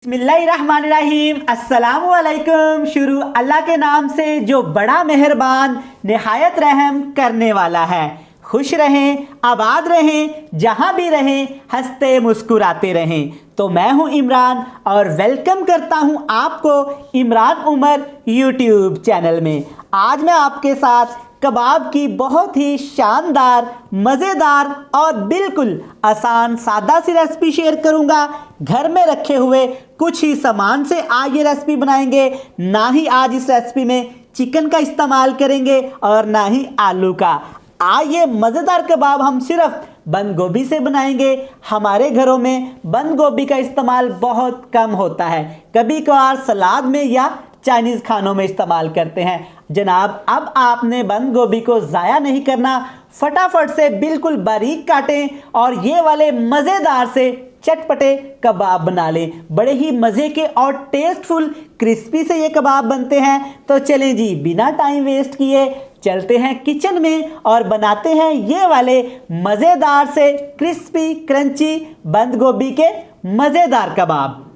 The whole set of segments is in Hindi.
बिस्मिल्लाहिर्रहमानिर्रहीम अस्सलामुअलैकुम। शुरू अल्लाह के नाम से जो बड़ा मेहरबान निहायत रहम करने वाला है। खुश रहें, आबाद रहें, जहाँ भी रहें हंसते मुस्कुराते रहें। तो मैं हूँ इमरान और वेलकम करता हूँ आपको इमरान उमर यूट्यूब चैनल में। आज मैं आपके साथ कबाब की बहुत ही शानदार, मज़ेदार और बिल्कुल आसान सादा सी रेसिपी शेयर करूंगा। घर में रखे हुए कुछ ही सामान से आज ये रेसिपी बनाएंगे। ना ही आज इस रेसिपी में चिकन का इस्तेमाल करेंगे और ना ही आलू का। आज ये मज़ेदार कबाब हम सिर्फ बंद गोभी से बनाएंगे। हमारे घरों में बंद गोभी का इस्तेमाल बहुत कम होता है, कभी कभार सलाद में या चाइनीज़ खानों में इस्तेमाल करते हैं। जनाब, अब आपने बंद गोभी को ज़ाया नहीं करना, फटाफट से बिल्कुल बारीक काटें और ये वाले मज़ेदार से चटपटे कबाब बना लें। बड़े ही मज़े के और टेस्टफुल क्रिस्पी से ये कबाब बनते हैं। तो चलें जी, बिना टाइम वेस्ट किए चलते हैं किचन में और बनाते हैं ये वाले मज़ेदार से क्रिस्पी क्रंची बंद गोभी के मज़ेदार कबाब।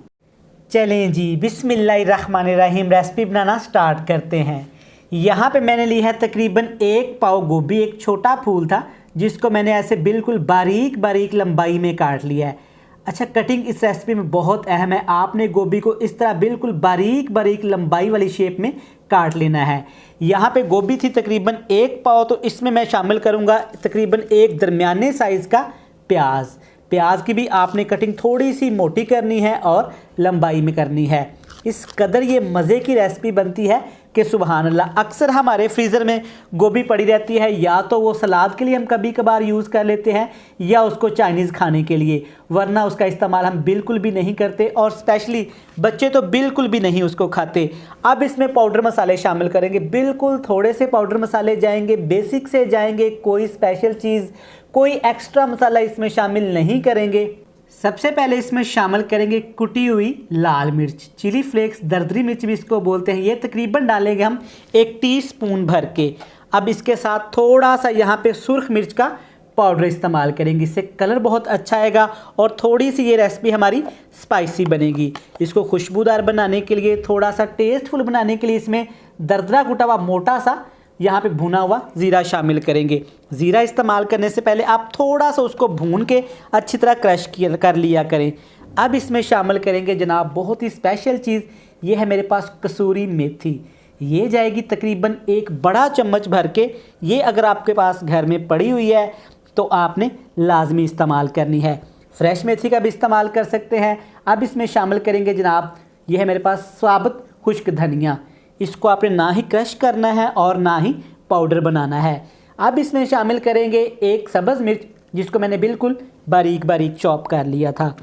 चलें जी, बिस्मिल्लाहिर्रहमानिर्रहीम रेसिपी बनाना स्टार्ट करते हैं। यहाँ पे मैंने ली है तकरीबन 1 पाव गोभी। एक छोटा फूल था जिसको मैंने ऐसे बिल्कुल बारीक बारीक लंबाई में काट लिया है। अच्छा, कटिंग इस रेसिपी में बहुत अहम है। आपने गोभी को इस तरह बिल्कुल बारीक बारीक लंबाई वाली शेप में काट लेना है। यहाँ पे गोभी थी तकरीबन 1 पाव, तो इसमें मैं शामिल करूँगा तकरीबन एक दरमियाने साइज़ का प्याज। प्याज की भी आपने कटिंग थोड़ी सी मोटी करनी है और लंबाई में करनी है। इस कदर ये मज़े की रेसिपी बनती है कि सुबहान अल्लाह। अक्सर हमारे फ्रीज़र में गोभी पड़ी रहती है, या तो वो सलाद के लिए हम कभी कभार यूज़ कर लेते हैं या उसको चाइनीज़ खाने के लिए, वरना उसका इस्तेमाल हम बिल्कुल भी नहीं करते और स्पेशली बच्चे तो बिल्कुल भी नहीं उसको खाते। अब इसमें पाउडर मसाले शामिल करेंगे। बिल्कुल थोड़े से पाउडर मसाले जाएंगे, बेसिक से जाएंगे, कोई स्पेशल चीज़, कोई एक्स्ट्रा मसाला इसमें शामिल नहीं करेंगे। सबसे पहले इसमें शामिल करेंगे कुटी हुई लाल मिर्च, चिली फ्लेक्स, दरदरी मिर्च भी इसको बोलते हैं। ये तकरीबन डालेंगे हम 1 टीस्पून भर के। अब इसके साथ थोड़ा सा यहाँ पे सुर्ख मिर्च का पाउडर इस्तेमाल करेंगे, इससे कलर बहुत अच्छा आएगा और थोड़ी सी ये रेसिपी हमारी स्पाइसी बनेगी। इसको खुशबूदार बनाने के लिए, थोड़ा सा टेस्टफुल बनाने के लिए इसमें दरदरा कुटा हुआ मोटा सा यहाँ पे भुना हुआ ज़ीरा शामिल करेंगे। ज़ीरा इस्तेमाल करने से पहले आप थोड़ा सा उसको भून के अच्छी तरह क्रश कर लिया करें। अब इसमें शामिल करेंगे जनाब बहुत ही स्पेशल चीज़, ये है मेरे पास कसूरी मेथी। ये जाएगी तकरीबन 1 बड़ा चम्मच भर के। ये अगर आपके पास घर में पड़ी हुई है तो आपने लाजमी इस्तेमाल करनी है। फ्रेश मेथी का भी इस्तेमाल कर सकते हैं। अब इसमें शामिल करेंगे जनाब, ये है मेरे पास साबुत खुश्क धनिया। इसको आपने ना ही क्रश करना है और ना ही पाउडर बनाना है। अब इसमें शामिल करेंगे 1 सब्ज़ मिर्च, जिसको मैंने बिल्कुल बारीक बारीक चॉप कर लिया था।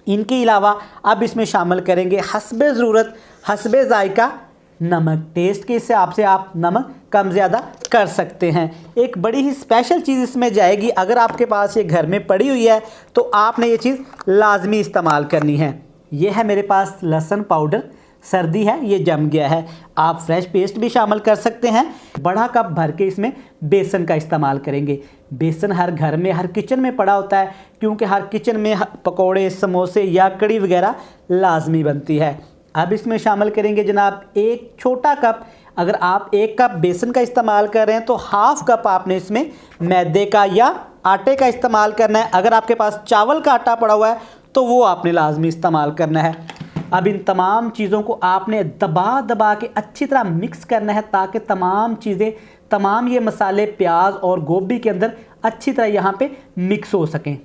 इनके अलावा अब इसमें शामिल करेंगे हस्बे ज़रूरत, हस्बे ज़ायका नमक। टेस्ट के हिसाब से आप नमक कम ज़्यादा कर सकते हैं। एक बड़ी ही स्पेशल चीज़ इसमें जाएगी, अगर आपके पास ये घर में पड़ी हुई है तो आपने ये चीज़ लाजमी इस्तेमाल करनी है। ये है मेरे पास लहसुन पाउडर, सर्दी है ये जम गया है। आप फ्रेश पेस्ट भी शामिल कर सकते हैं। बड़ा कप भर के इसमें बेसन का इस्तेमाल करेंगे। बेसन हर घर में, हर किचन में पड़ा होता है, क्योंकि हर किचन में पकोड़े, समोसे या कड़ी वगैरह लाजमी बनती है। अब इसमें शामिल करेंगे जनाब 1 छोटा कप। अगर आप 1 कप बेसन का इस्तेमाल कर रहे हैं तो हाफ़ कप आपने इसमें मैदे का या आटे का इस्तेमाल करना है। अगर आपके पास चावल का आटा पड़ा हुआ है तो वो आपने लाजमी इस्तेमाल करना है। अब इन तमाम चीज़ों को आपने दबा दबा के अच्छी तरह मिक्स करना है, ताकि तमाम चीज़ें, तमाम ये मसाले प्याज और गोभी के अंदर अच्छी तरह यहाँ पे मिक्स हो सकें।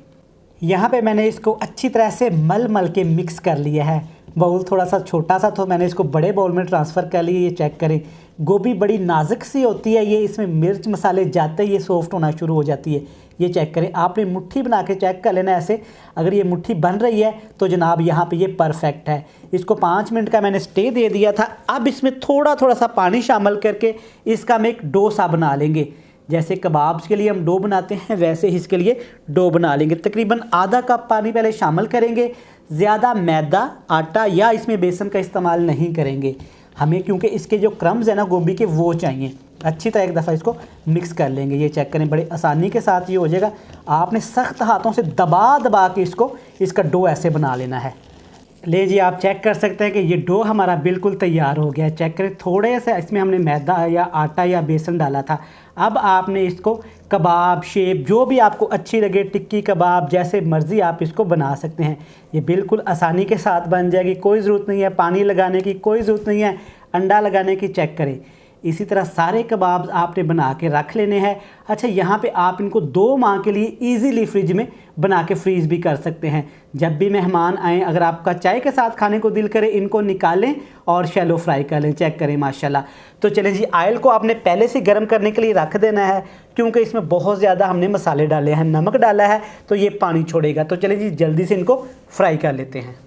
यहाँ पे मैंने इसको अच्छी तरह से मल मल के मिक्स कर लिया है। बाउल थोड़ा सा छोटा सा, तो मैंने इसको बड़े बाउल में ट्रांसफ़र कर लिया। ये चेक करें, गोभी बड़ी नाजुक सी होती है, ये इसमें मिर्च मसाले जाते ही ये सॉफ्ट होना शुरू हो जाती है। ये चेक करें, आपने मुट्ठी बना के चेक कर लेना ऐसे। अगर ये मुट्ठी बन रही है तो जनाब यहाँ पे ये परफेक्ट है। इसको 5 मिनट का मैंने स्टे दे दिया था। अब इसमें थोड़ा थोड़ा सा पानी शामिल करके इसका हम एक डो सा बना लेंगे। जैसे कबाब्स के लिए हम डो बनाते हैं, वैसे ही इसके लिए डो बना लेंगे। तकरीबन आधा कप पानी पहले शामिल करेंगे। ज़्यादा मैदा, आटा या इसमें बेसन का इस्तेमाल नहीं करेंगे हमें, क्योंकि इसके जो क्रम्स हैं ना गोभी के, वो चाहिए। अच्छी तरह एक दफ़ा इसको मिक्स कर लेंगे। ये चेक करें, बड़े आसानी के साथ ये हो जाएगा। आपने सख्त हाथों से दबा दबा के इसका डो ऐसे बना लेना है। ले जी, आप चेक कर सकते हैं कि ये डो हमारा बिल्कुल तैयार हो गया है। चेक करें, थोड़े से इसमें हमने मैदा या आटा या बेसन डाला था। अब आपने इसको कबाब शेप जो भी आपको अच्छी लगे, टिक्की कबाब जैसे मर्ज़ी आप इसको बना सकते हैं। ये बिल्कुल आसानी के साथ बन जाएगी, कोई ज़रूरत नहीं है पानी लगाने की, कोई ज़रूरत नहीं है अंडा लगाने की। चेक करें, इसी तरह सारे कबाब आपने बना के रख लेने हैं। अच्छा, यहाँ पे आप इनको 2 माह के लिए इजीली फ्रिज में बना के फ्रीज़ भी कर सकते हैं। जब भी मेहमान आएँ, अगर आपका चाय के साथ खाने को दिल करे, इनको निकालें और शैलो फ्राई कर लें। चेक करें माशाल्लाह। तो चलें जी, ऑयल को आपने पहले से गर्म करने के लिए रख देना है, क्योंकि इसमें बहुत ज़्यादा हमने मसाले डाले हैं, नमक डाला है तो ये पानी छोड़ेगा। तो चलें जी, जल्दी से इनको फ्राई कर लेते हैं।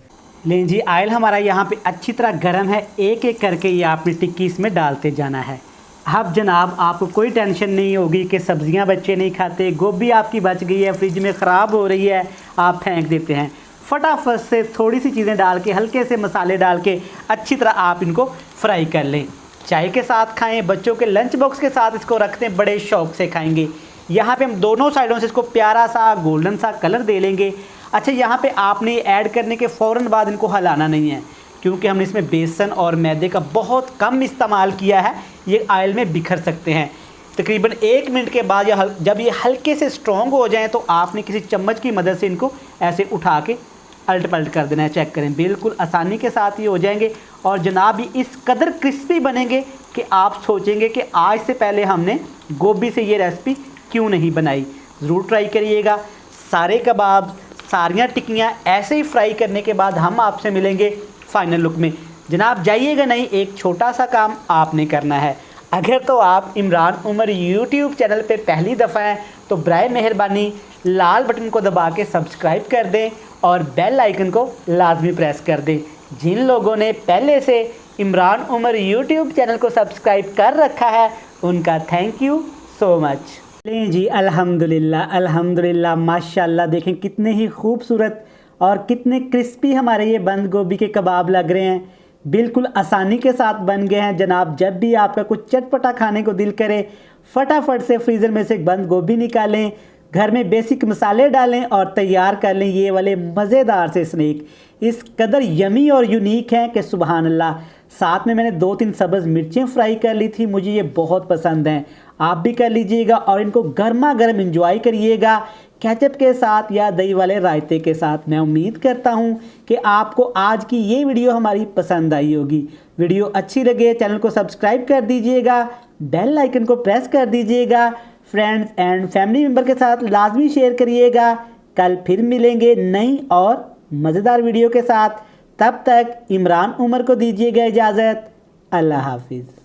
लें जी, ऑयल हमारा यहाँ पे अच्छी तरह गर्म है। एक एक करके ये आपने टिक्की इसमें डालते जाना है। अब जनाब, आपको कोई टेंशन नहीं होगी कि सब्ज़ियाँ बच्चे नहीं खाते, गोभी आपकी बच गई है, फ्रिज में ख़राब हो रही है, आप फेंक देते हैं। फटाफट से थोड़ी सी चीज़ें डाल के, हल्के से मसाले डाल के अच्छी तरह आप इनको फ्राई कर लें। चाय के साथ खाएँ, बच्चों के लंच बॉक्स के साथ इसको रखते हैं, बड़े शौक़ से खाएँगे। यहाँ पे हम दोनों साइडों से इसको प्यारा सा गोल्डन सा कलर दे लेंगे। अच्छा, यहाँ पे आपने ऐड करने के फ़ौरन बाद इनको हिलाना नहीं है, क्योंकि हमने इसमें बेसन और मैदे का बहुत कम इस्तेमाल किया है, ये ऑयल में बिखर सकते हैं। तकरीबन 1 मिनट के बाद या जब ये हल्के से स्ट्रॉन्ग हो जाएं तो आपने किसी चम्मच की मदद से इनको ऐसे उठा के अलट पलट कर देना है। चेक करें, बिल्कुल आसानी के साथ ये हो जाएंगे और जनाब ये इस कदर क्रिस्पी बनेंगे कि आप सोचेंगे कि आज से पहले हमने गोभी से ये रेसिपी क्यों नहीं बनाई। ज़रूर ट्राई करिएगा। सारे कबाब, सारियाँ टिक्कियाँ ऐसे ही फ्राई करने के बाद हम आपसे मिलेंगे फाइनल लुक में। जनाब जाइएगा नहीं, एक छोटा सा काम आपने करना है। अगर तो आप इमरान उमर यूट्यूब चैनल पे पहली दफ़ा हैं तो बराए मेहरबानी लाल बटन को दबा के सब्सक्राइब कर दें और बेल आइकन को लाजमी प्रेस कर दें। जिन लोगों ने पहले से इमरान उमर यूट्यूब चैनल को सब्सक्राइब कर रखा है उनका थैंक यू सो मच। लें जी, अल्हम्दुलिल्लाह अल्हम्दुलिल्लाह, माशाल्लाह। देखें कितने ही खूबसूरत और कितने क्रिस्पी हमारे ये बंद गोभी के कबाब लग रहे हैं। बिल्कुल आसानी के साथ बन गए हैं। जनाब जब भी आपका कुछ चटपटा खाने को दिल करे, फटाफट से फ्रीज़र में से बंद गोभी निकालें, घर में बेसिक मसाले डालें और तैयार कर लें ये वाले मज़ेदार से स्नैक। इस कदर यमी और यूनिक हैं कि सुबहान अल्लाह। साथ में मैंने 2-3 सब्ज़ मिर्चें फ्राई कर ली थी, मुझे ये बहुत पसंद हैं। आप भी कर लीजिएगा और इनको गर्मा गर्म इंजॉय करिएगा, केचप के साथ या दही वाले रायते के साथ। मैं उम्मीद करता हूँ कि आपको आज की ये वीडियो हमारी पसंद आई होगी। वीडियो अच्छी लगे चैनल को सब्सक्राइब कर दीजिएगा, बेल आइकन को प्रेस कर दीजिएगा, फ्रेंड्स एंड फैमिली मेम्बर के साथ लाजमी शेयर करिएगा। कल फिर मिलेंगे नई और मज़ेदार वीडियो के साथ। तब तक इमरान उमर को दीजिएगा इजाज़त। अल्लाह हाफिज़।